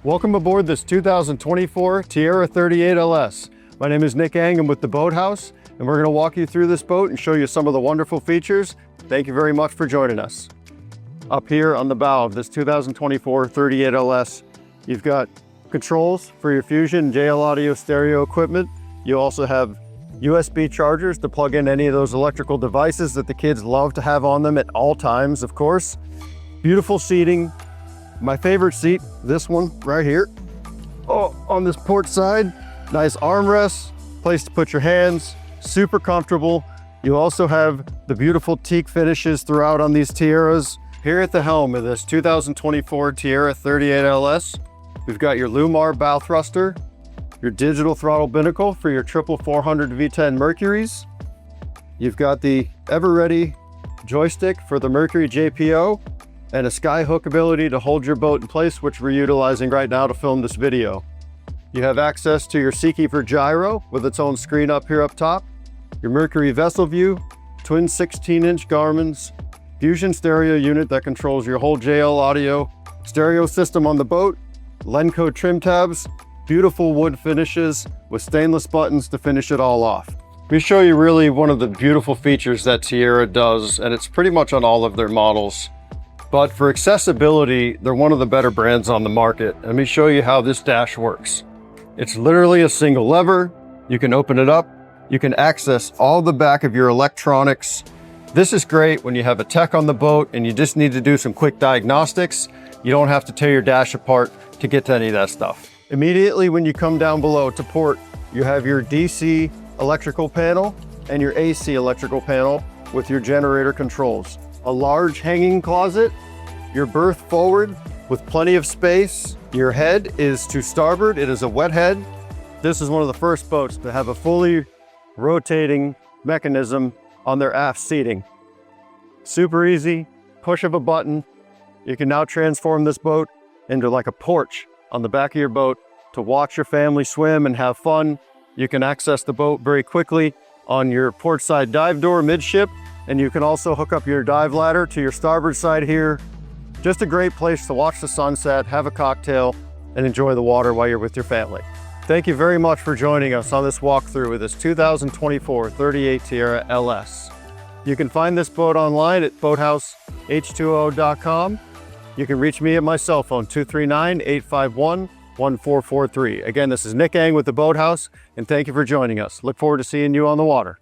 Welcome aboard this 2024 Tiara 38 LS. My name is Nick Eng. I'm with the Boat House, and we're going to walk you through this boat and show you some of the wonderful features. Thank you very much for joining us. Up here on the bow of this 2024 38 LS, you've got controls for your Fusion JL audio stereo equipment. You also have USB chargers to plug in any of those electrical devices that the kids love to have on them at all times, of course. Beautiful seating. My favorite seat, this one right here. Oh, on this port side, nice armrests, place to put your hands, super comfortable. You also have the beautiful teak finishes throughout on these Tiaras. Here at the helm of this 2024 Tiara 38 LS, we've got your Lumar bow thruster, your digital throttle binnacle for your 400 V10 Mercuries. You've got the ever-ready joystick for the Mercury JPO and a sky hook ability to hold your boat in place, which we're utilizing right now to film this video. You have access to your Seakeeper gyro with its own screen up here up top, your Mercury vessel view, twin 16-inch Garmin's, Fusion stereo unit that controls your whole JL audio stereo system on the boat, Lenco trim tabs, beautiful wood finishes with stainless buttons to finish it all off. We show you really one of the beautiful features that Tiara does, and it's pretty much on all of their models. But for accessibility, they're one of the better brands on the market. Let me show you how this dash works. It's literally a single lever. You can open it up. You can access all the back of your electronics. This is great when you have a tech on the boat and you just need to do some quick diagnostics. You don't have to tear your dash apart to get to any of that stuff. Immediately when you come down below to port, you have your DC electrical panel and your AC electrical panel with your generator controls. A large hanging closet, your berth forward with plenty of space. Your head is to starboard. It is a wet head. This is one of the first boats to have a fully rotating mechanism on their aft seating. Super easy, push of a button. You can now transform this boat into like a porch on the back of your boat to watch your family swim and have fun. You can access the boat very quickly on your port side dive door midship, and you can also hook up your dive ladder to your starboard side here. Just a great place to watch the sunset, have a cocktail, and enjoy the water while you're with your family. Thank you very much for joining us on this walkthrough with this 2024 38 Tiara LS. You can find this boat online at boathouseh2o.com. You can reach me at my cell phone, 239-851-1443. Again, this is Nick Eng with the Boat House, and thank you for joining us. Look forward to seeing you on the water.